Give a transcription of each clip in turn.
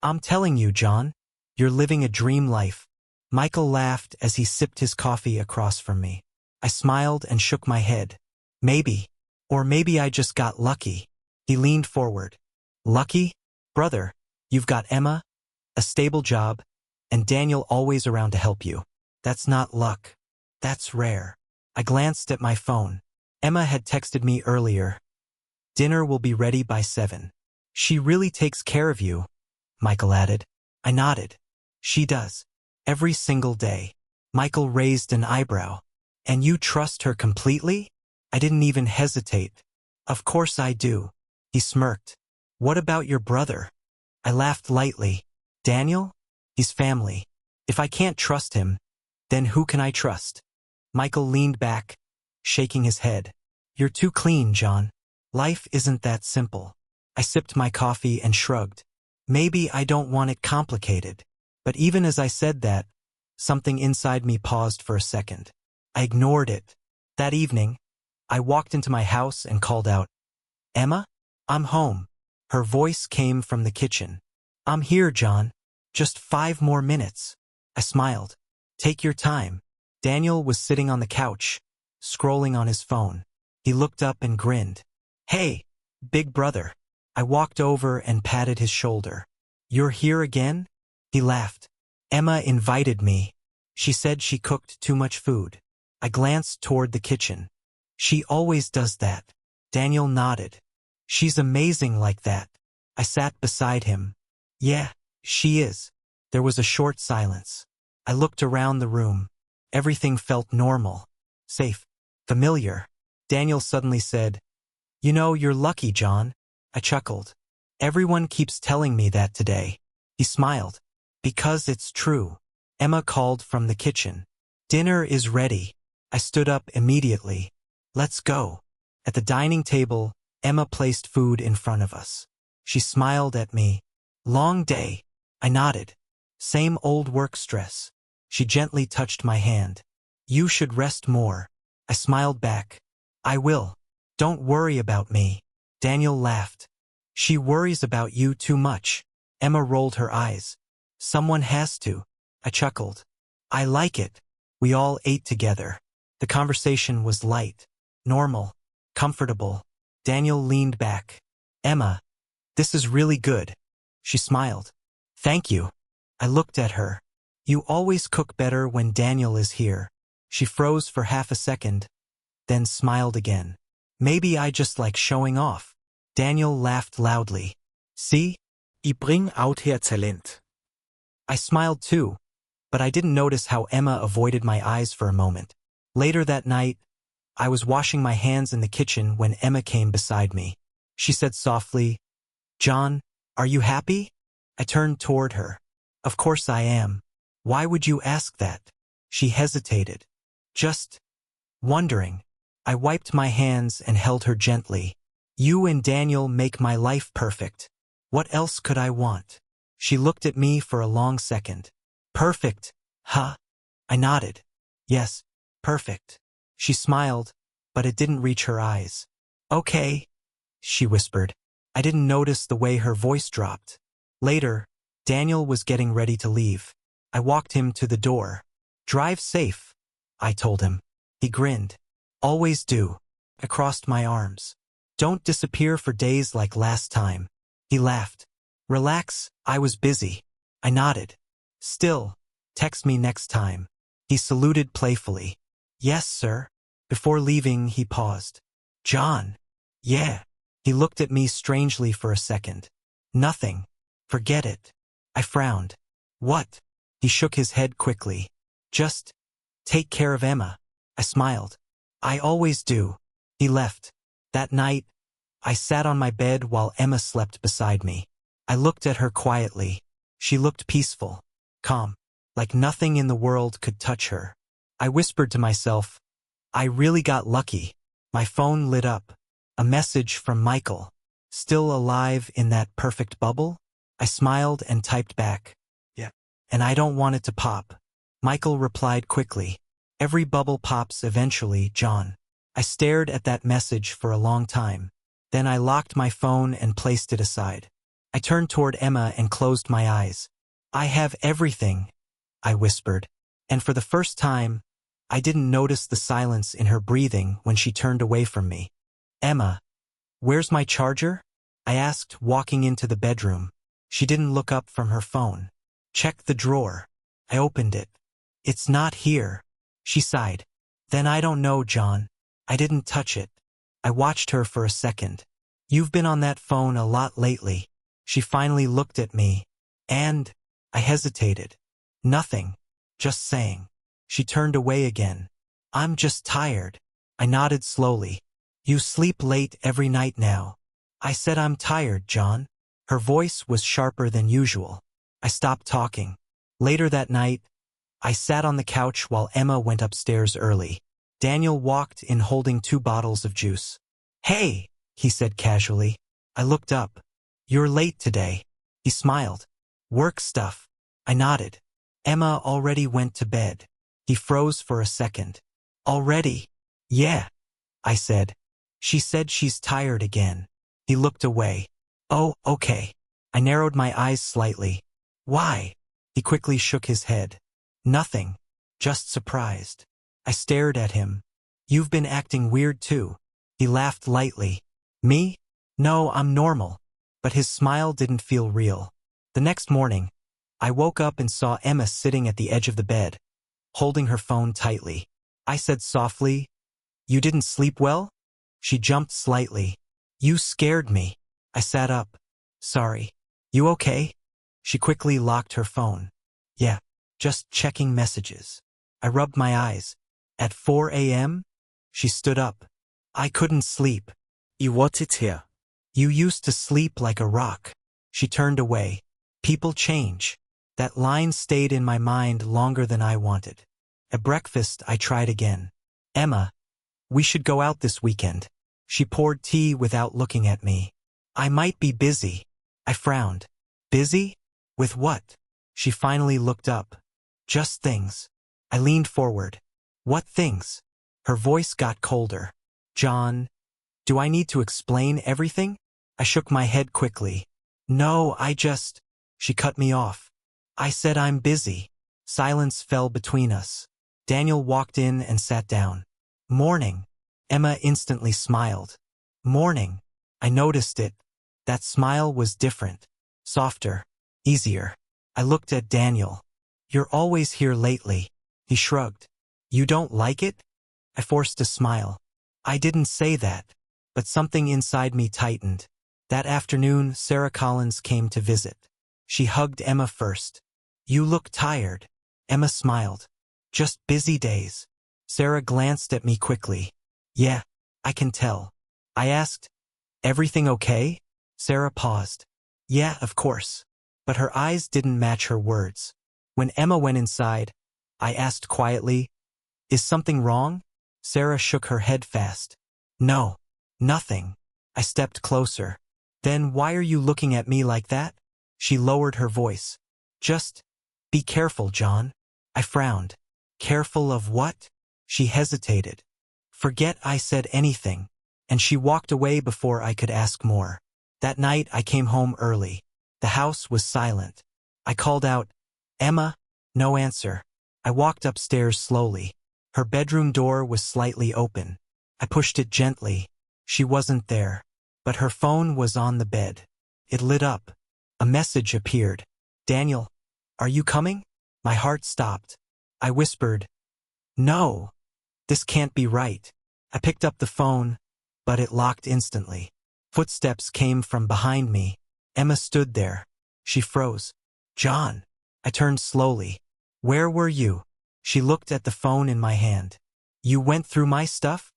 I'm telling you, John, you're living a dream life. Michael laughed as he sipped his coffee across from me. I smiled and shook my head. Maybe. Or maybe I just got lucky. He leaned forward. Lucky? Brother, you've got Emma, a stable job, and Daniel always around to help you. That's not luck. That's rare. I glanced at my phone. Emma had texted me earlier. Dinner will be ready by 7. She really takes care of you, Michael added. I nodded. She does. Every single day. Michael raised an eyebrow. And you trust her completely? I didn't even hesitate. Of course I do. He smirked. What about your brother? I laughed lightly. Daniel? He's family. If I can't trust him, then who can I trust? Michael leaned back, shaking his head. You're too clean, John. Life isn't that simple. I sipped my coffee and shrugged. Maybe I don't want it complicated. But even as I said that, something inside me paused for a second. I ignored it. That evening, I walked into my house and called out, Emma? I'm home. Her voice came from the kitchen. I'm here, John. Just 5 more minutes. I smiled. Take your time. Daniel was sitting on the couch, scrolling on his phone. He looked up and grinned. Hey, big brother. I walked over and patted his shoulder. You're here again? He laughed. Emma invited me. She said she cooked too much food. I glanced toward the kitchen. She always does that. Daniel nodded. She's amazing like that. I sat beside him. Yeah, she is. There was a short silence. I looked around the room. Everything felt normal, safe, familiar. Daniel suddenly said, You know, you're lucky, John. I chuckled. Everyone keeps telling me that today. He smiled. Because it's true. Emma called from the kitchen. Dinner is ready. I stood up immediately. Let's go. At the dining table, Emma placed food in front of us. She smiled at me. Long day. I nodded. Same old work stress. She gently touched my hand. You should rest more. I smiled back. I will. Don't worry about me. Daniel laughed. She worries about you too much. Emma rolled her eyes. Someone has to. I chuckled. I like it. We all ate together. The conversation was light, normal, comfortable. Daniel leaned back. Emma, this is really good. She smiled. Thank you. I looked at her. You always cook better when Daniel is here. She froze for half a second, then smiled again. Maybe I just like showing off. Daniel laughed loudly. See? I bring out her Talent. I smiled too, but I didn't notice how Emma avoided my eyes for a moment. Later that night, I was washing my hands in the kitchen when Emma came beside me. She said softly, John, are you happy? I turned toward her. Of course I am. Why would you ask that? She hesitated. Just wondering. I wiped my hands and held her gently. You and Daniel make my life perfect. What else could I want? She looked at me for a long second. Perfect, huh? I nodded. Yes, perfect. She smiled, but it didn't reach her eyes. Okay, she whispered. I didn't notice the way her voice dropped. Later, Daniel was getting ready to leave. I walked him to the door. Drive safe, I told him. He grinned. Always do. I crossed my arms. Don't disappear for days like last time. He laughed. Relax, I was busy. I nodded. Still, text me next time. He saluted playfully. Yes, sir. Before leaving, he paused. John. Yeah. He looked at me strangely for a second. Nothing. Forget it. I frowned. What? He shook his head quickly. Just take care of Emma. I smiled. I always do. He left. That night, I sat on my bed while Emma slept beside me. I looked at her quietly. She looked peaceful, calm, like nothing in the world could touch her. I whispered to myself, I really got lucky. My phone lit up. A message from Michael. Still alive in that perfect bubble? I smiled and typed back. Yeah. And I don't want it to pop. Michael replied quickly. Every bubble pops eventually, John. I stared at that message for a long time. Then I locked my phone and placed it aside. I turned toward Emma and closed my eyes. I have everything, I whispered. And for the first time, I didn't notice the silence in her breathing when she turned away from me. Emma, where's my charger? I asked, walking into the bedroom. She didn't look up from her phone. Check the drawer. I opened it. It's not here. She sighed. Then I don't know, John. I didn't touch it. I watched her for a second. You've been on that phone a lot lately. She finally looked at me. And I hesitated. Nothing. Just saying. She turned away again. I'm just tired. I nodded slowly. You sleep late every night now. I said I'm tired, John. Her voice was sharper than usual. I stopped talking. Later that night, I sat on the couch while Emma went upstairs early. Daniel walked in holding 2 bottles of juice. Hey, he said casually. I looked up. You're late today. He smiled. Work stuff. I nodded. Emma already went to bed. He froze for a second. Already? Yeah, I said. She said she's tired again. He looked away. Oh, okay. I narrowed my eyes slightly. Why? He quickly shook his head. Nothing. Just surprised. I stared at him. You've been acting weird too. He laughed lightly. Me? No, I'm normal. But his smile didn't feel real. The next morning, I woke up and saw Emma sitting at the edge of the bed, holding her phone tightly. I said softly, You didn't sleep well? She jumped slightly. You scared me. I sat up. Sorry. You okay? She quickly locked her phone. Yeah, just checking messages. I rubbed my eyes. At 4 a.m.? She stood up. I couldn't sleep. You what it here? You used to sleep like a rock. She turned away. People change. That line stayed in my mind longer than I wanted. At breakfast, I tried again. Emma, we should go out this weekend. She poured tea without looking at me. I might be busy. I frowned. Busy? With what? She finally looked up. Just things. I leaned forward. What things? Her voice got colder. John, do I need to explain everything? I shook my head quickly. No, She cut me off. I said I'm busy. Silence fell between us. Daniel walked in and sat down. Morning. Emma instantly smiled. Morning. I noticed it. That smile was different. Softer. Easier. I looked at Daniel. You're always here lately. He shrugged. You don't like it? I forced a smile. I didn't say that. But something inside me tightened. That afternoon, Sarah Collins came to visit. She hugged Emma first. You look tired. Emma smiled. Just busy days. Sarah glanced at me quickly. Yeah, I can tell. I asked, Everything okay? Sarah paused. Yeah, of course. But her eyes didn't match her words. When Emma went inside, I asked quietly, Is something wrong? Sarah shook her head fast. No, nothing. I stepped closer. Then why are you looking at me like that? She lowered her voice. Just be careful, John. I frowned. Careful of what? She hesitated. Forget I said anything. And she walked away before I could ask more. That night I came home early. The house was silent. I called out, Emma? No answer. I walked upstairs slowly. Her bedroom door was slightly open. I pushed it gently. She wasn't there. But her phone was on the bed. It lit up. A message appeared. Daniel, are you coming? My heart stopped. I whispered, No. This can't be right. I picked up the phone, but it locked instantly. Footsteps came from behind me. Emma stood there. She froze. John. I turned slowly. Where were you? She looked at the phone in my hand. You went through my stuff?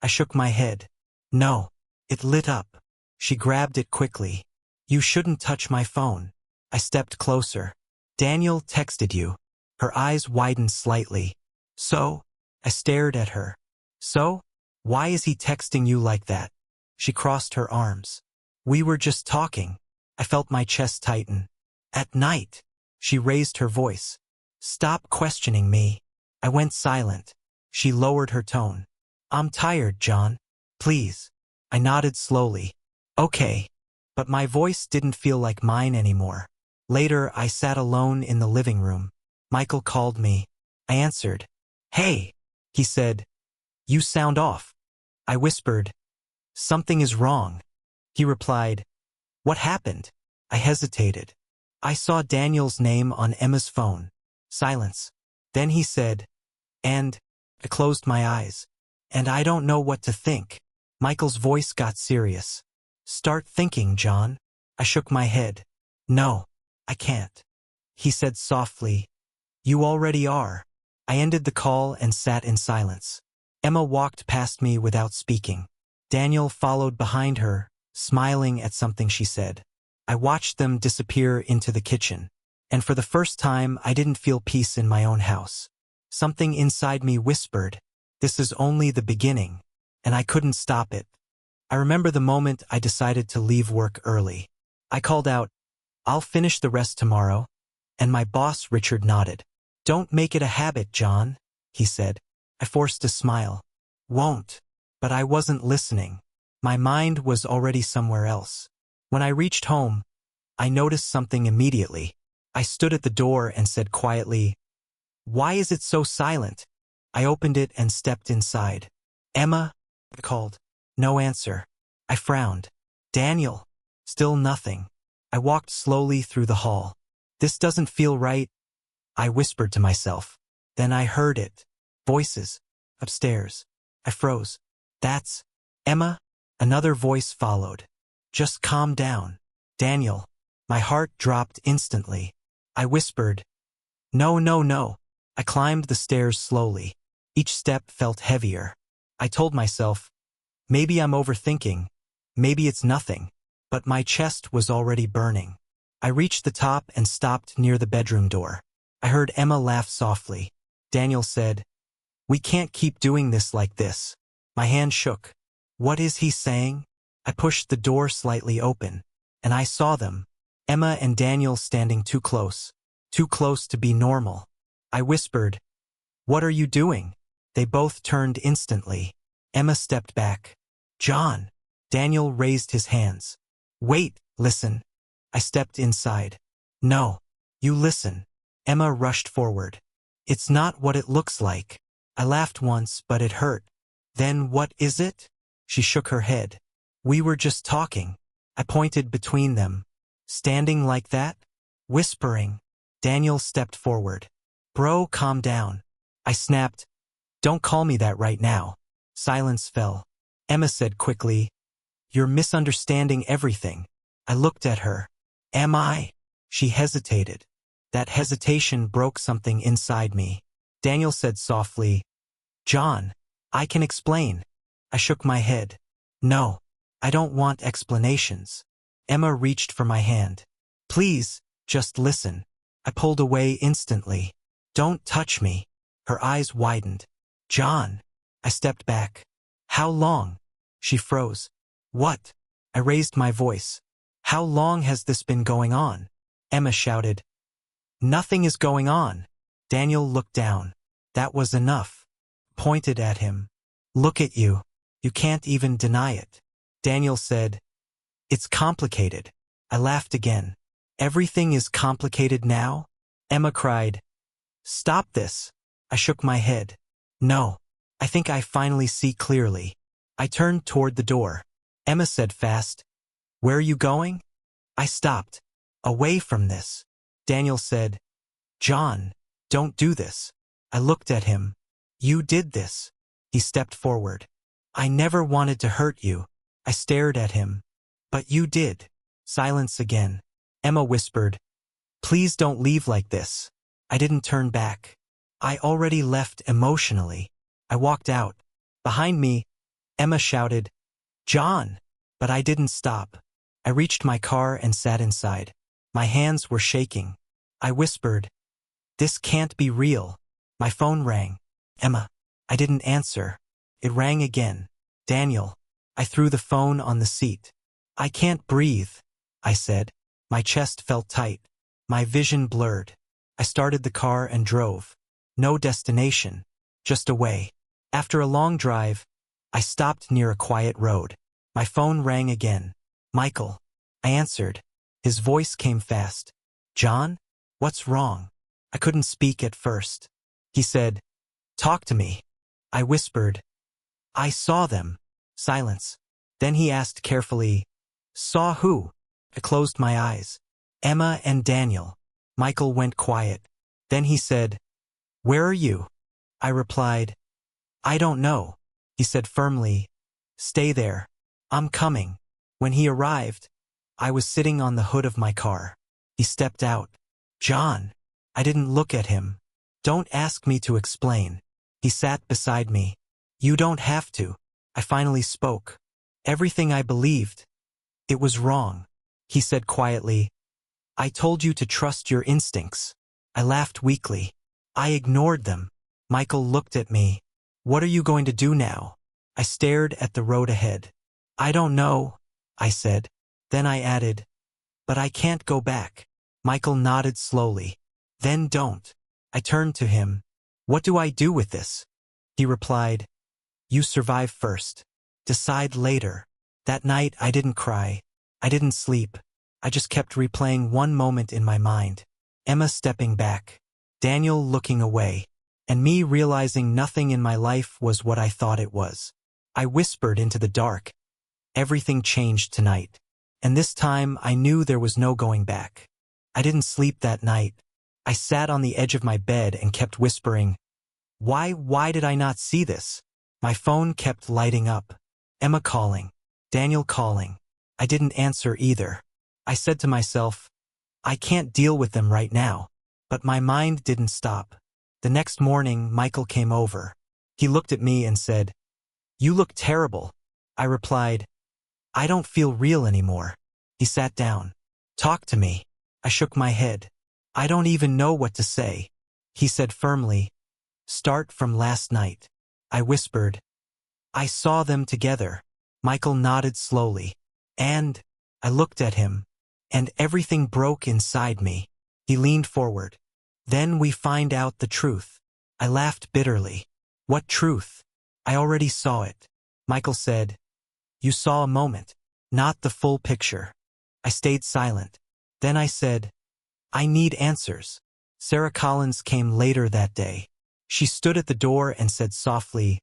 I shook my head. No. It lit up. She grabbed it quickly. You shouldn't touch my phone. I stepped closer. Daniel texted you. Her eyes widened slightly. So? I stared at her. So? Why is he texting you like that? She crossed her arms. We were just talking. I felt my chest tighten. At night. She raised her voice. Stop questioning me. I went silent. She lowered her tone. I'm tired, John. Please. I nodded slowly. Okay. but my voice didn't feel like mine anymore. Later, I sat alone in the living room. Michael called me. I answered. "Hey," he said. "You sound off." I whispered. "Something is wrong." He replied, "What happened?" I hesitated. "I saw Daniel's name on Emma's phone." Silence. Then he said, "And?" I closed my eyes. "And I don't know what to think." Michael's voice got serious. "Start thinking, John." I shook my head. "No, I can't." He said softly, "You already are." I ended the call and sat in silence. Emma walked past me without speaking. Daniel followed behind her, smiling at something she said. I watched them disappear into the kitchen. And for the first time, I didn't feel peace in my own house. Something inside me whispered, "This is only the beginning," and I couldn't stop it. I remember the moment I decided to leave work early. I called out, "I'll finish the rest tomorrow," and my boss, Richard, nodded. "Don't make it a habit, John," he said. I forced a smile. "Won't." But I wasn't listening. My mind was already somewhere else. When I reached home, I noticed something immediately. I stood at the door and said quietly, "Why is it so silent?" I opened it and stepped inside. "Emma?" I called. No answer. I frowned. "Daniel?" Still nothing. I walked slowly through the hall. "This doesn't feel right," I whispered to myself. Then I heard it. Voices. Upstairs. I froze. "That's Emma?" Another voice followed. "Just calm down, Daniel." My heart dropped instantly. I whispered, "No, no, no." I climbed the stairs slowly. Each step felt heavier. I told myself, maybe I'm overthinking, maybe it's nothing. But my chest was already burning. I reached the top and stopped near the bedroom door. I heard Emma laugh softly. Daniel said, "We can't keep doing this like this." My hand shook. What is he saying? I pushed the door slightly open, and I saw them, Emma and Daniel, standing too close to be normal. I whispered, "What are you doing?" They both turned instantly. Emma stepped back. "John." Daniel raised his hands. "Wait, listen." I stepped inside. "No, you listen." Emma rushed forward. "It's not what it looks like." I laughed once, but it hurt. "Then what is it?" She shook her head. "We were just talking." I pointed between them. "Standing like that?" Whispering. Daniel stepped forward. "Bro, calm down." I snapped, "Don't call me that right now." Silence fell. Emma said quickly, "You're misunderstanding everything." I looked at her. "Am I?" She hesitated. That hesitation broke something inside me. Daniel said softly, "John, I can explain." I shook my head. "No, I don't want explanations." Emma reached for my hand. "Please, just listen." I pulled away instantly. "Don't touch me." Her eyes widened. "John." I stepped back. "How long?" She froze. "What?" I raised my voice. "How long has this been going on?" Emma shouted. "Nothing is going on." Daniel looked down. That was enough. Pointed at him. "Look at you. You can't even deny it." Daniel said, "It's complicated." I laughed again. "Everything is complicated now?" Emma cried, "Stop this." I shook my head. "No, I think I finally see clearly." I turned toward the door. Emma said fast, "Where are you going?" I stopped. "Away from this." Daniel said, "John, don't do this." I looked at him. "You did this." He stepped forward. "I never wanted to hurt you." I stared at him. "But you did." Silence again. Emma whispered, "Please don't leave like this." I didn't turn back. I already left emotionally. I walked out. Behind me, Emma shouted, "John!" But I didn't stop. I reached my car and sat inside. My hands were shaking. I whispered, "This can't be real." My phone rang. "Emma." I didn't answer. It rang again. "Daniel." I threw the phone on the seat. "I can't breathe," I said. My chest felt tight. My vision blurred. I started the car and drove. No destination, just away. After a long drive, I stopped near a quiet road. My phone rang again. "Michael." I answered. His voice came fast. John? What's wrong? I couldn't speak at first. He said, talk to me. I whispered, I saw them. Silence. Then he asked carefully, saw who? I closed my eyes. Emma and Daniel. Michael went quiet. Then he said, where are you? I replied, I don't know. He said firmly, stay there. I'm coming. When he arrived, I was sitting on the hood of my car. He stepped out. John. I didn't look at him. Don't ask me to explain. He sat beside me. You don't have to. I finally spoke. Everything I believed. It was wrong. He said quietly, I told you to trust your instincts. I laughed weakly. I ignored them. Michael looked at me. What are you going to do now? I stared at the road ahead. I don't know, I said. Then I added, but I can't go back. Michael nodded slowly. Then don't. I turned to him. What do I do with this? He replied, you survive first. Decide later. That night I didn't cry. I didn't sleep. I just kept replaying one moment in my mind. Emma stepping back. Daniel looking away. And me realizing nothing in my life was what I thought it was. I whispered into the dark. Everything changed tonight. And this time I knew there was no going back. I didn't sleep that night. I sat on the edge of my bed and kept whispering, why did I not see this? My phone kept lighting up. Emma calling. Daniel calling. I didn't answer either. I said to myself, I can't deal with them right now. But my mind didn't stop. The next morning, Michael came over. He looked at me and said, you look terrible. I replied, I don't feel real anymore. He sat down. Talk to me. I shook my head. I don't even know what to say. He said firmly, start from last night. I whispered, I saw them together. Michael nodded slowly. And I looked at him, and everything broke inside me. He leaned forward. Then we find out the truth. I laughed bitterly. What truth? I already saw it. Michael said, you saw a moment, not the full picture. I stayed silent. Then I said, I need answers. Sarah Collins came later that day. She stood at the door and said softly,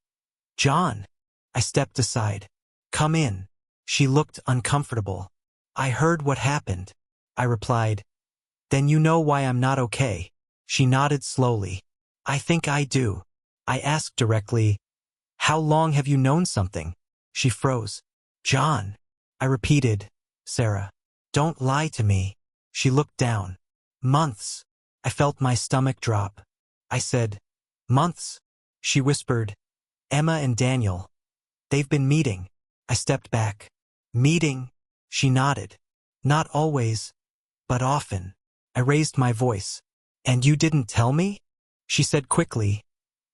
John. I stepped aside. Come in. She looked uncomfortable. I heard what happened. I replied, then you know why I'm not okay. She nodded slowly. I think I do. I asked directly, how long have you known something? She froze. John. I repeated, Sarah, don't lie to me. She looked down. Months. I felt my stomach drop. I said, months. She whispered, Emma and Daniel. They've been meeting. I stepped back. Meeting? She nodded. Not always, but often. I raised my voice. And you didn't tell me? She said quickly.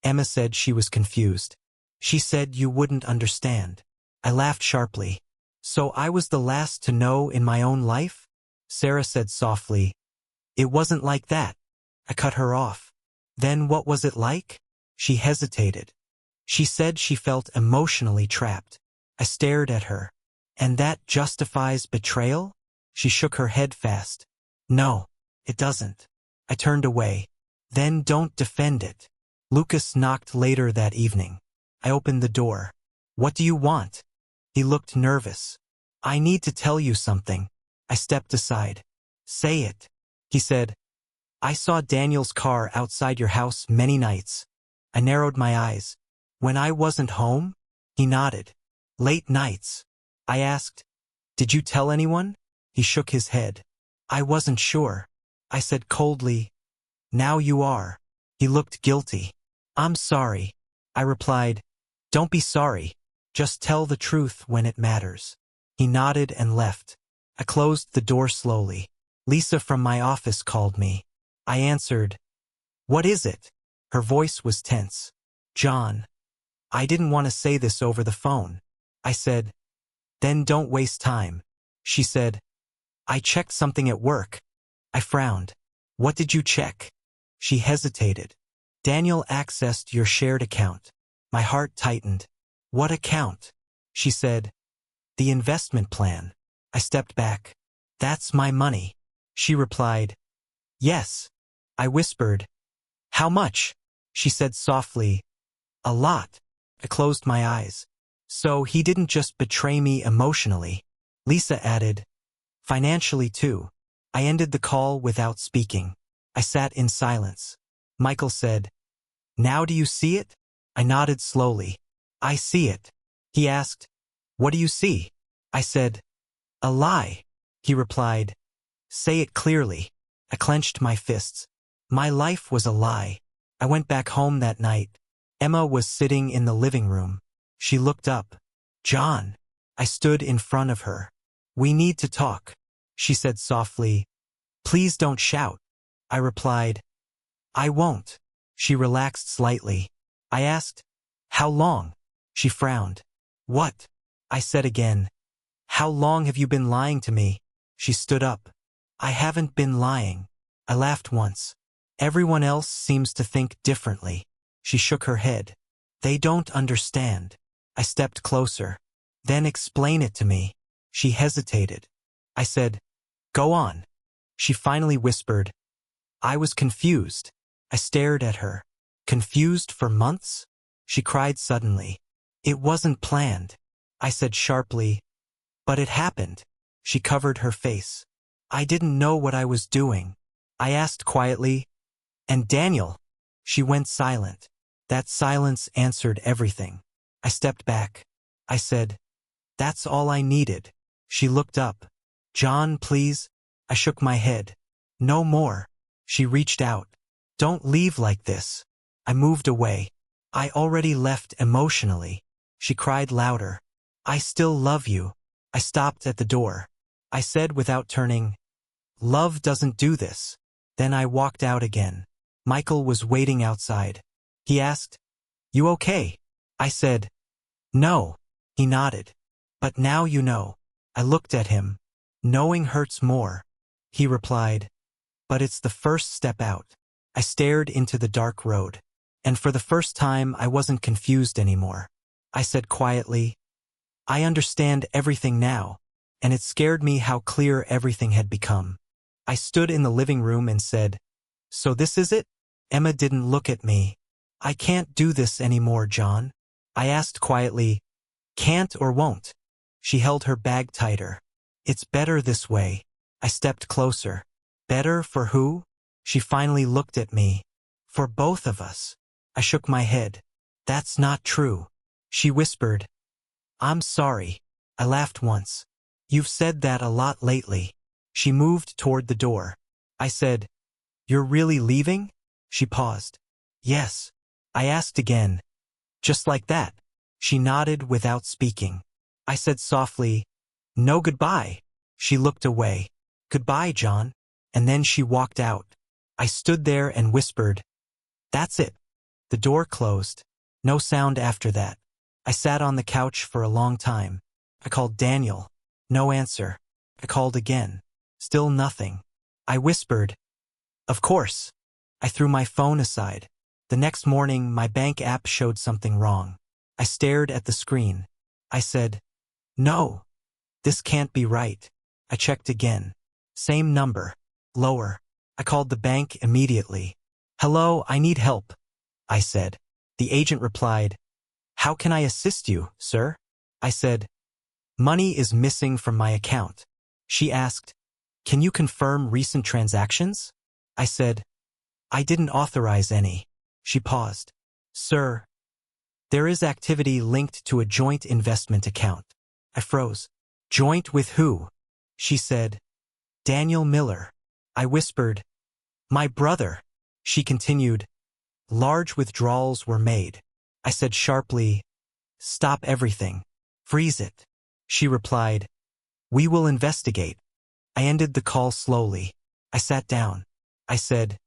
Emma said she was confused. She said you wouldn't understand. I laughed sharply. So I was the last to know in my own life? Sarah said softly. It wasn't like that. I cut her off. Then what was it like? She hesitated. She said she felt emotionally trapped. I stared at her. And that justifies betrayal? She shook her head fast. No, it doesn't. I turned away. Then don't defend it. Lucas knocked later that evening. I opened the door. What do you want? He looked nervous. I need to tell you something. I stepped aside. Say it. He said, I saw Daniel's car outside your house many nights. I narrowed my eyes. When I wasn't home? He nodded. Late nights. I asked, did you tell anyone? He shook his head. I wasn't sure. I said coldly, now you are. He looked guilty. I'm sorry. I replied, don't be sorry. Just tell the truth when it matters. He nodded and left. I closed the door slowly. Lisa from my office called me. I answered, what is it? Her voice was tense. John. I didn't want to say this over the phone. I said, then don't waste time. She said, I checked something at work. I frowned. What did you check? She hesitated. Daniel accessed your shared account. My heart tightened. What account? She said, the investment plan. I stepped back. That's my money. She replied. Yes. I whispered. How much? She said softly. A lot. I closed my eyes. So he didn't just betray me emotionally. Lisa added. Financially too. I ended the call without speaking. I sat in silence. Michael said, Now do you see it? I nodded slowly. I see it. He asked, What do you see? I said, A lie. He replied, Say it clearly. I clenched my fists. My life was a lie. I went back home that night. Emma was sitting in the living room. She looked up. John. I stood in front of her. We need to talk. She said softly. Please don't shout. I replied. I won't. She relaxed slightly. I asked, How long? She frowned. What? I said again. How long have you been lying to me? She stood up. I haven't been lying. I laughed once. Everyone else seems to think differently. She shook her head. They don't understand. I stepped closer. Then explain it to me. She hesitated. I said, Go on. She finally whispered. I was confused. I stared at her. Confused for months? She cried suddenly. It wasn't planned. I said sharply. But it happened. She covered her face. I didn't know what I was doing. I asked quietly, And Daniel? She went silent. That silence answered everything. I stepped back. I said, That's all I needed. She looked up. John, please. I shook my head. No more. She reached out. Don't leave like this. I moved away. I already left emotionally. She cried louder. I still love you. I stopped at the door. I said without turning, Love doesn't do this. Then I walked out again. Michael was waiting outside. He asked, You okay? I said, No. He nodded. But now you know. I looked at him. Knowing hurts more. He replied, But it's the first step out. I stared into the dark road. And for the first time, I wasn't confused anymore. I said quietly, I understand everything now. And it scared me how clear everything had become. I stood in the living room and said, So this is it? Emma didn't look at me. I can't do this anymore, John. I asked quietly, Can't or won't? She held her bag tighter. It's better this way. I stepped closer. Better for who? She finally looked at me. For both of us. I shook my head. That's not true. She whispered. I'm sorry. I laughed once. You've said that a lot lately. She moved toward the door. I said, You're really leaving? She paused. Yes. I asked again. Just like that. She nodded without speaking. I said softly, No goodbye. She looked away. Goodbye, John. And then she walked out. I stood there and whispered, That's it. The door closed. No sound after that. I sat on the couch for a long time. I called Daniel. No answer. I called again. Still nothing. I whispered, Of course. I threw my phone aside. The next morning, my bank app showed something wrong. I stared at the screen. I said, No. This can't be right. I checked again. Same number. Lower. I called the bank immediately. Hello, I need help. I said. The agent replied, How can I assist you, sir? I said, Money is missing from my account. She asked, Can you confirm recent transactions? I said, I didn't authorize any. She paused. Sir, there is activity linked to a joint investment account. I froze. Joint with who? She said, Daniel Miller. I whispered, My brother. She continued, Large withdrawals were made. I said sharply, Stop everything. Freeze it. She replied, We will investigate. I ended the call slowly. I sat down. I said,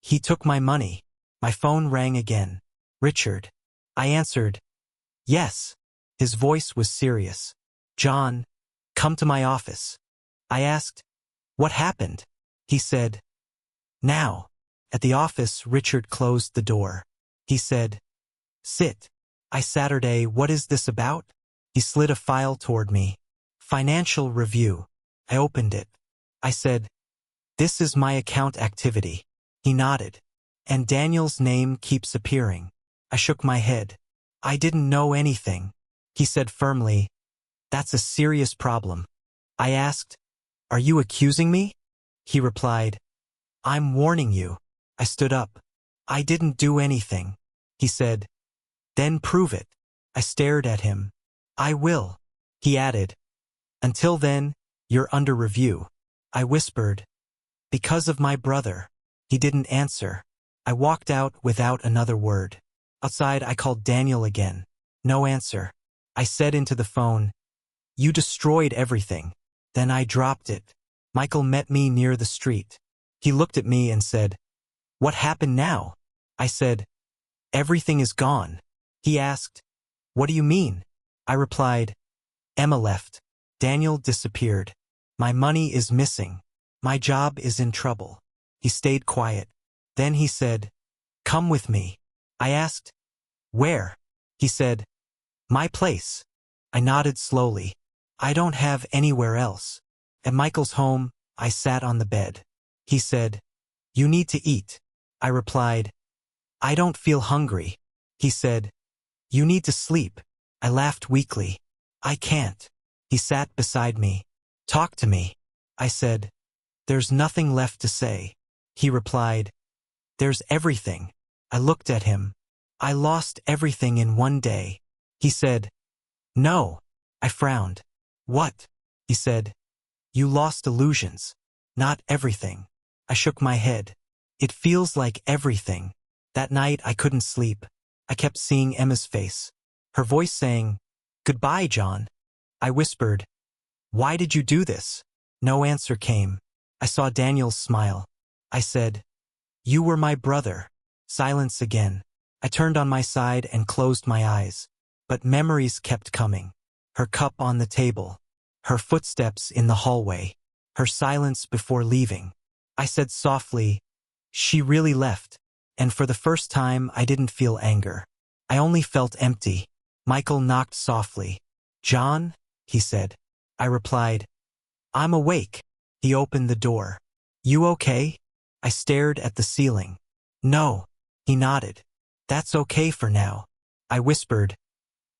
He took my money. My phone rang again. Richard. I answered, Yes. His voice was serious. John, come to my office. I asked, What happened? He said, Now. At the office, Richard closed the door. He said, Sit. Saturday, what is this about? He slid a file toward me. Financial review. I opened it. I said, "This is my account activity." He nodded. "And Daniel's name keeps appearing." I shook my head. "I didn't know anything." He said firmly, "That's a serious problem." I asked, "Are you accusing me?" He replied, "I'm warning you." I stood up. "I didn't do anything." He said, "Then prove it." I stared at him. "I will." He added, "Until then, you're under review." I whispered, "Because of my brother." He didn't answer. I walked out without another word. Outside, I called Daniel again. No answer. I said into the phone, "You destroyed everything." Then I dropped it. Michael met me near the street. He looked at me and said, "What happened now?" I said, "Everything is gone." He asked, "What do you mean?" I replied, "Emma left. Daniel disappeared. My money is missing. My job is in trouble." He stayed quiet. Then he said, "Come with me." I asked, "Where?" He said, "My place." I nodded slowly. "I don't have anywhere else." At Michael's home, I sat on the bed. He said, "You need to eat." I replied, "I don't feel hungry." He said, "You need to sleep." I laughed weakly. "I can't." He sat beside me. "Talk to me." I said, "There's nothing left to say." He replied, "There's everything." I looked at him. "I lost everything in one day." He said, "No." I frowned. "What?" He said, "You lost illusions. Not everything." I shook my head. "It feels like everything." That night I couldn't sleep. I kept seeing Emma's face. Her voice saying, "Goodbye, John." I whispered, "Why did you do this?" No answer came. I saw Daniel's smile. I said, "You were my brother." Silence again. I turned on my side and closed my eyes. But memories kept coming. Her cup on the table. Her footsteps in the hallway. Her silence before leaving. I said softly, "She really left." And for the first time, I didn't feel anger. I only felt empty. Michael knocked softly. "John?" he said. I replied, "I'm awake." He opened the door. "You okay?" I stared at the ceiling. "No." He nodded. "That's okay for now." I whispered,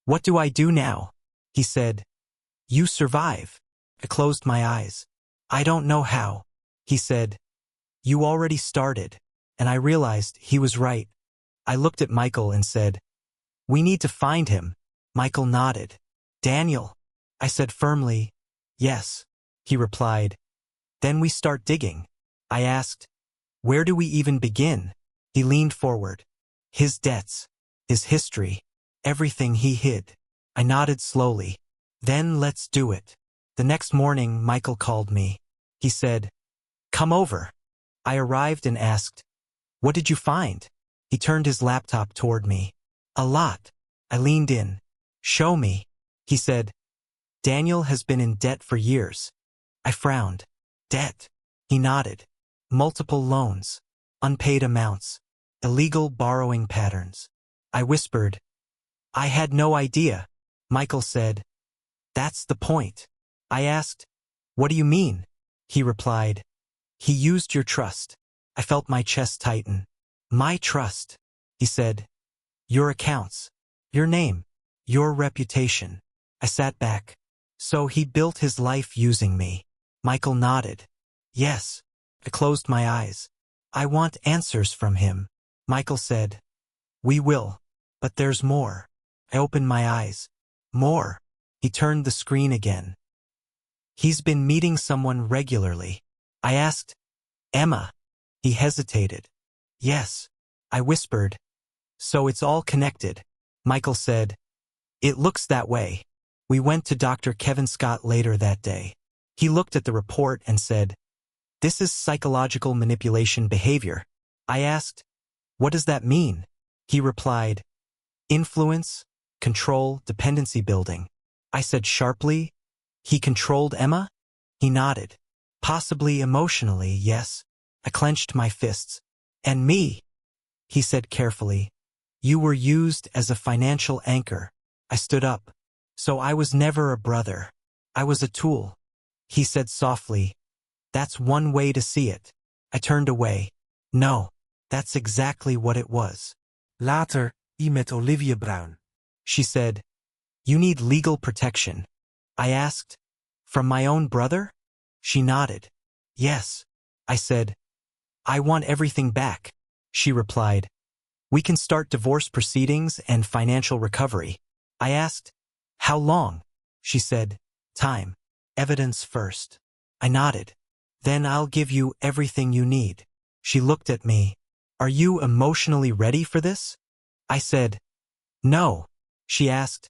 "What do I do now?" He said, "You survive." I closed my eyes. "I don't know how." He said, "You already started." And I realized he was right. I looked at Michael and said, "We need to find him." Michael nodded. "Daniel?" I said firmly, "Yes." He replied, "Then we start digging." I asked, "Where do we even begin?" He leaned forward. "His debts, his history, everything he hid." I nodded slowly. "Then let's do it." The next morning, Michael called me. He said, "Come over." I arrived and asked, "What did you find?" He turned his laptop toward me. "A lot." I leaned in. "Show me." He said, "Daniel has been in debt for years." I frowned. "Debt?" He nodded. "Multiple loans. Unpaid amounts. Illegal borrowing patterns." I whispered, "I had no idea." Michael said, "That's the point." I asked, "What do you mean?" He replied, "He used your trust." I felt my chest tighten. "My trust," he said. "Your accounts, your name, your reputation." I sat back. "So he built his life using me." Michael nodded. "Yes." I closed my eyes. "I want answers from him." Michael said, "We will. But there's more." I opened my eyes. "More." He turned the screen again. "He's been meeting someone regularly." I asked, "Emma?" He hesitated. "Yes." I whispered, "So it's all connected." Michael said, "It looks that way." We went to Dr. Kevin Scott later that day. He looked at the report and said, "This is psychological manipulation behavior." I asked, "What does that mean?" He replied, "Influence, control, dependency building." I said sharply, "He controlled Emma?" He nodded. "Possibly emotionally, yes." I clenched my fists. "And me?" He said carefully, "You were used as a financial anchor." I stood up. "So I was never a brother. I was a tool." He said softly, That's one way to see it. I turned away. No, that's exactly what it was. Later, met Olivia Bruin. She said, you need legal protection. I asked, from my own brother? She nodded. Yes. I said, I want everything back. She replied, we can start divorce proceedings and financial recovery. I asked, how long? She said, time. Evidence first. I nodded. Then I'll give you everything you need. She looked at me. Are you emotionally ready for this? I said, no. She asked,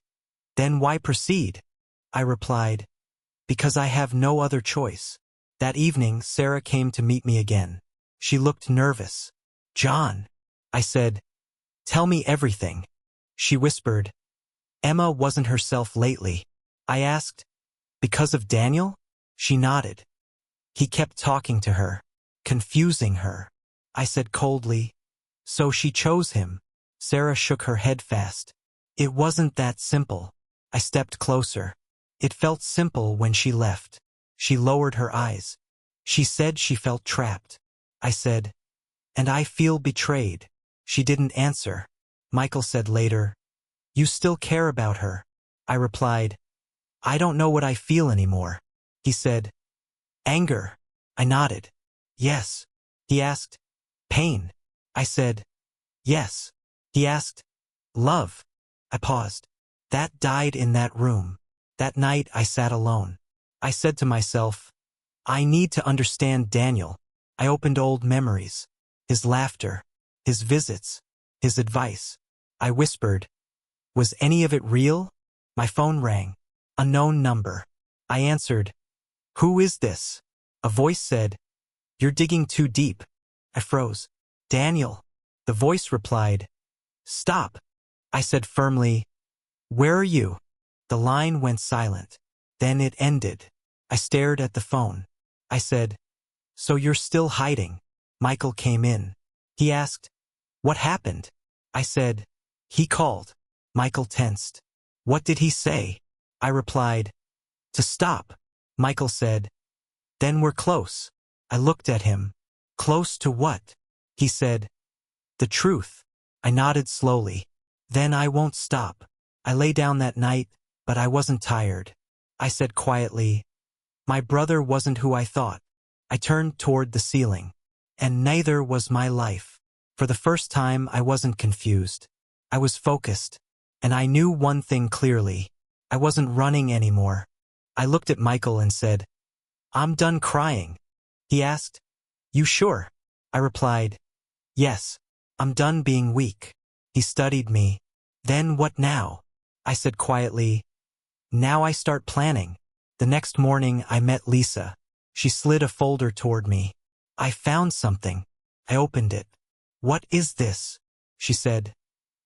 then why proceed? I replied, because I have no other choice. That evening, Sarah came to meet me again. She looked nervous. John, I said, tell me everything. She whispered, Emma wasn't herself lately. I asked, because of Daniel? She nodded. He kept talking to her, confusing her. I said coldly, so she chose him. Sarah shook her head fast. It wasn't that simple. I stepped closer. It felt simple when she left. She lowered her eyes. She said she felt trapped. I said, and I feel betrayed. She didn't answer. Michael said later, you still care about her. I replied, I don't know what I feel anymore. He said, anger. I nodded. Yes. He asked, pain. I said, yes. He asked, love. I paused. That died in that room. That night I sat alone. I said to myself, I need to understand Daniel. I opened old memories. His laughter. His visits. His advice. I whispered, was any of it real? My phone rang. Unknown number. I answered, who is this? A voice said, you're digging too deep. I froze. Daniel. The voice replied, stop. I said firmly, where are you? The line went silent. Then it ended. I stared at the phone. I said, so you're still hiding? Michael came in. He asked, what happened? I said, he called. Michael tensed. What did he say? I replied, to stop. Michael said, then we're close. I looked at him. Close to what? He said, the truth. I nodded slowly. Then I won't stop. I lay down that night, but I wasn't tired. I said quietly, my brother wasn't who I thought. I turned toward the ceiling. And neither was my life. For the first time, I wasn't confused. I was focused. And I knew one thing clearly. I wasn't running anymore. I looked at Michael and said, I'm done crying. He asked, you sure? I replied, yes, I'm done being weak. He studied me. Then what now? I said quietly, now I start planning. The next morning I met Lisa. She slid a folder toward me. I found something. I opened it. What is this? She said.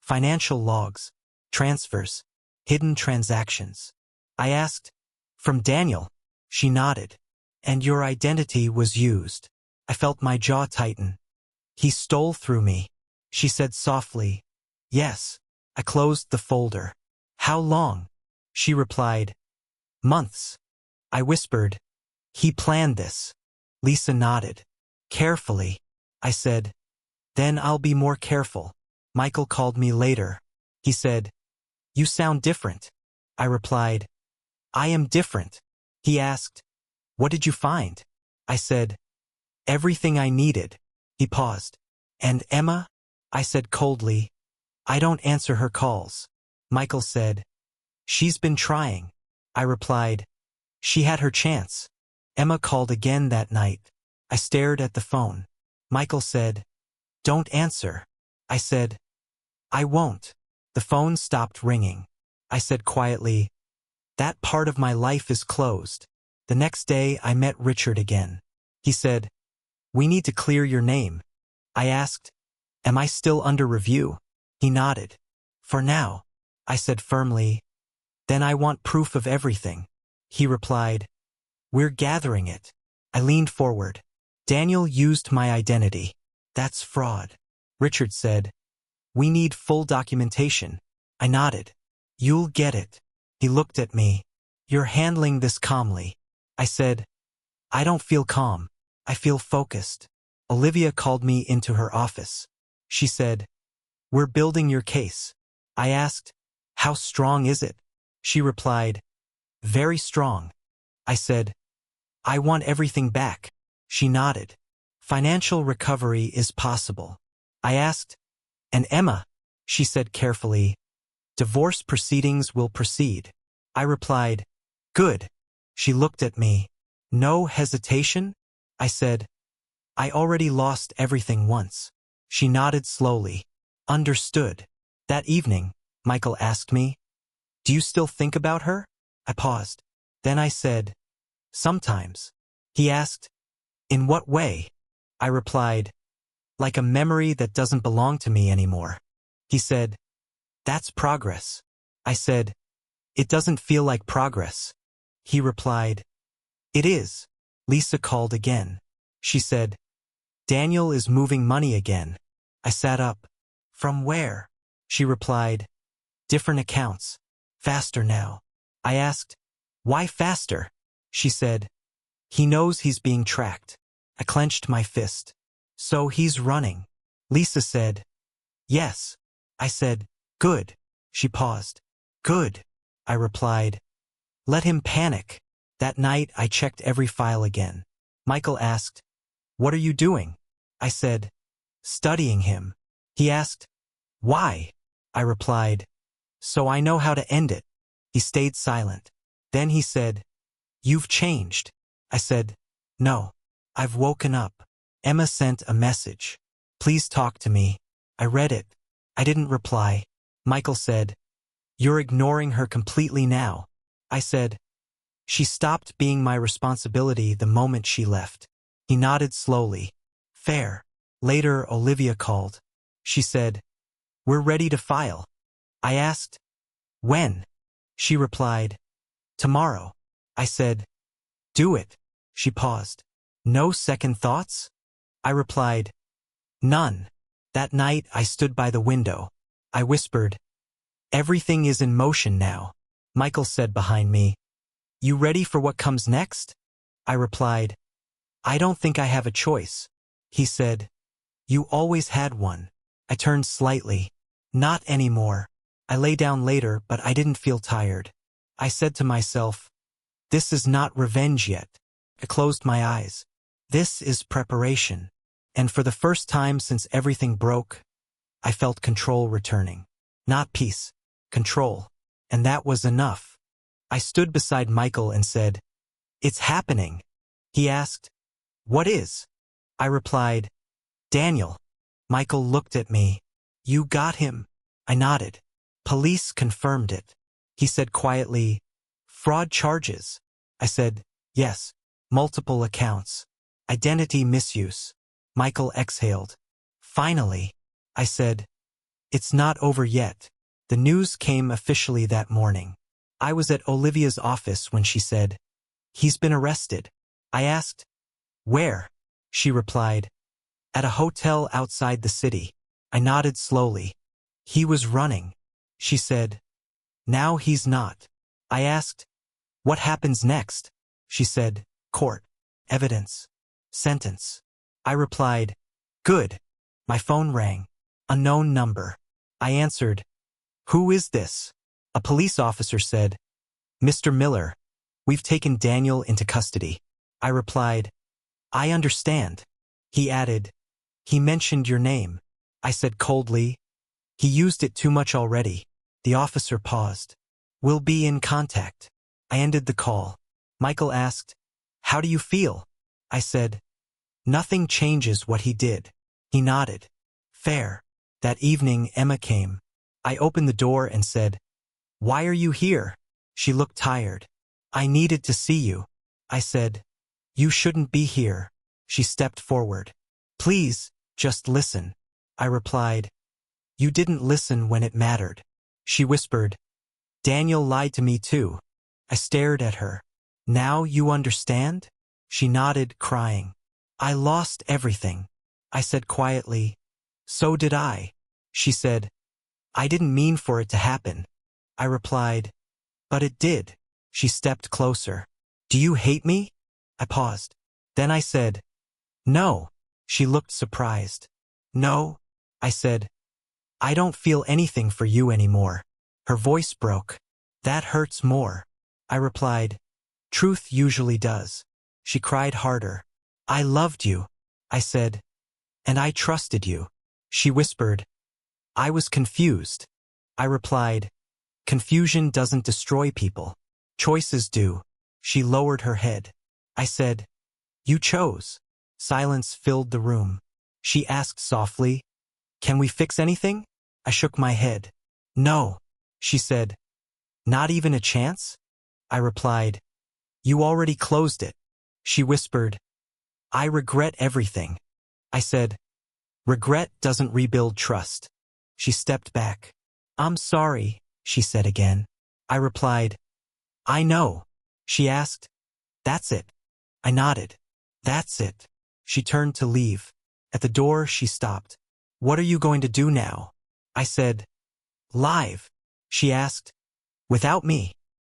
Financial logs, transfers, hidden transactions. I asked, from Daniel. She nodded. And your identity was used. I felt my jaw tighten. He stole through me. She said softly, yes. I closed the folder. How long? She replied, months. I whispered, he planned this. Lisa nodded. Carefully. I said, then I'll be more careful. Michael called me later. He said, you sound different. I replied, I am different. He asked, what did you find? I said, everything I needed. He paused. And Emma? I said coldly, I don't answer her calls. Michael said, she's been trying. I replied, she had her chance. Emma called again that night. I stared at the phone. Michael said, don't answer. I said, I won't. The phone stopped ringing. I said quietly, that part of my life is closed. The next day I met Richard again. He said, we need to clear your name. I asked, am I still under review? He nodded. For now. I said firmly, then I want proof of everything. He replied, we're gathering it. I leaned forward. Daniel used my identity. That's fraud. Richard said, we need full documentation. I nodded. You'll get it. He looked at me. You're handling this calmly. I said, I don't feel calm. I feel focused. Olivia called me into her office. She said, "We're building your case." I asked, "How strong is it?" She replied, "Very strong." I said, "I want everything back." She nodded. "Financial recovery is possible." I asked, "And Emma?" She said carefully, "Divorce proceedings will proceed." I replied, "Good." She looked at me. "No hesitation?" I said, "I already lost everything once." She nodded slowly. "Understood." That evening, Michael asked me, "Do you still think about her?" I paused. Then I said, "Sometimes." He asked, "In what way?" I replied, "Like a memory that doesn't belong to me anymore." He said, "That's progress." I said, "It doesn't feel like progress." He replied, "It is." Lisa called again. She said, "Daniel is moving money again." I sat up. "From where?" She replied, "Different accounts. Faster now." I asked, "Why faster?" She said, "He knows he's being tracked." I clenched my fist. "So he's running." Lisa said, "Yes." I said, "Good." She paused. "Good." I replied, "Let him panic." That night I checked every file again. Michael asked, "What are you doing?" I said, "Studying him." He asked, "Why?" I replied, "So I know how to end it." He stayed silent. Then he said, "You've changed." I said, "No. I've woken up." Emma sent a message. "Please talk to me." I read it. I didn't reply. Michael said, "You're ignoring her completely now." I said, "She stopped being my responsibility the moment she left." He nodded slowly. "Fair." Later, Olivia called. She said, "We're ready to file." I asked, "When?" She replied, "Tomorrow." I said, "Do it." She paused. "No second thoughts?" I replied, "None." That night I stood by the window. I whispered, "Everything is in motion now." Michael said behind me, "You ready for what comes next?" I replied, "I don't think I have a choice." He said, "You always had one." I turned slightly. "Not anymore." I lay down later, but I didn't feel tired. I said to myself, "This is not revenge yet." I closed my eyes. This is preparation. And for the first time since everything broke, I felt control returning. Not peace, control. And that was enough. I stood beside Michael and said, "It's happening." He asked, "What is?" I replied, "Daniel." Michael looked at me. "You got him." I nodded. "Police confirmed it." He said quietly, "Fraud charges." I said, "Yes, multiple accounts. Identity misuse." Michael exhaled. "Finally." I said, "It's not over yet." The news came officially that morning. I was at Olivia's office when she said, "He's been arrested." I asked, "Where?" She replied, "At a hotel outside the city." I nodded slowly. "He was running." She said, "Now he's not." I asked, "What happens next?" She said, "Court, evidence, sentence." I replied, "Good." My phone rang. Unknown number. I answered, "Who is this?" A police officer said, "Mr. Miller, we've taken Daniel into custody." I replied, "I understand." He added, "He mentioned your name." I said coldly, "He used it too much already." The officer paused. "We'll be in contact." I ended the call. Michael asked, "How do you feel?" I said, "Nothing changes what he did." He nodded. "Fair." That evening, Emma came. I opened the door and said, "Why are you here?" She looked tired. "I needed to see you." I said, "You shouldn't be here." She stepped forward. "Please, just listen." I replied, "You didn't listen when it mattered." She whispered, "Daniel lied to me too." I stared at her. "Now you understand?" She nodded, crying. "I lost everything." I said quietly, "So did I." She said, "I didn't mean for it to happen." I replied, "But it did." She stepped closer. "Do you hate me?" I paused. Then I said, "No." She looked surprised. "No," I said. "I don't feel anything for you anymore." Her voice broke. "That hurts more," I replied. "Truth usually does." She cried harder. "I loved you," I said. "And I trusted you." She whispered. "I was confused." I replied, "Confusion doesn't destroy people. Choices do." She lowered her head. I said, "You chose." Silence filled the room. She asked softly, "Can we fix anything?" I shook my head. "No," she said. "Not even a chance?" I replied, "You already closed it." She whispered, "I regret everything." I said, "Regret doesn't rebuild trust." She stepped back. "I'm sorry," she said again. I replied, "I know." She asked, "That's it?" I nodded. "That's it." She turned to leave. At the door, she stopped. "What are you going to do now?" I said, "Live." She asked, "Without me?"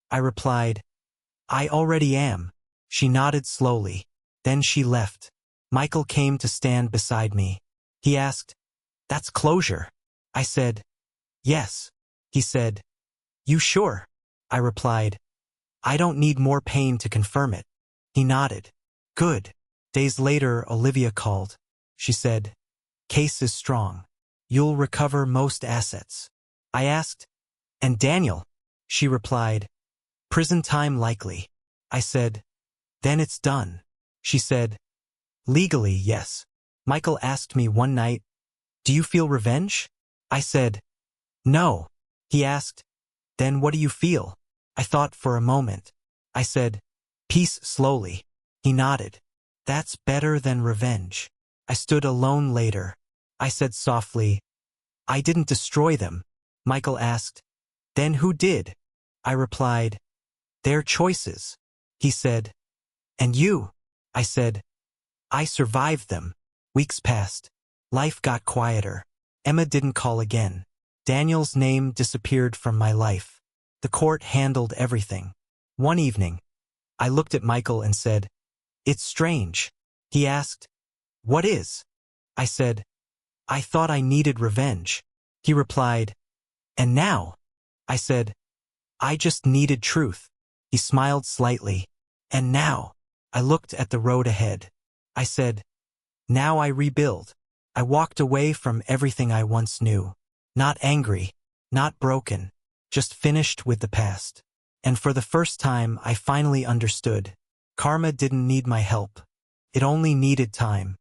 I replied, "I already am." She nodded slowly. Then she left. Michael came to stand beside me. He asked, "That's closure?" I said, "Yes." He said, "You sure?" I replied, "I don't need more pain to confirm it." He nodded. "Good." Days later, Olivia called. She said, "Case is strong. You'll recover most assets." I asked, "And Daniel?" She replied, "Prison time likely." I said, "Then it's done." She said, "Legally, yes." Michael asked me one night, "Do you feel revenge?" I said, "No." He asked, "Then what do you feel?" I thought for a moment. I said, "Peace slowly." He nodded. "That's better than revenge." I stood alone later. I said softly, "I didn't destroy them." Michael asked, "Then who did?" I replied, "Their choices." He said, "And you?" I said, "I survived them." Weeks passed. Life got quieter. Emma didn't call again. Daniel's name disappeared from my life. The court handled everything. One evening, I looked at Michael and said, "It's strange." He asked, "What is?" I said, "I thought I needed revenge." He replied, "And now?" I said, "I just needed truth." He smiled slightly. "And now?" I looked at the road ahead. I said, "Now I rebuild." I walked away from everything I once knew. Not angry, not broken, just finished with the past. And for the first time, I finally understood. Karma didn't need my help. It only needed time.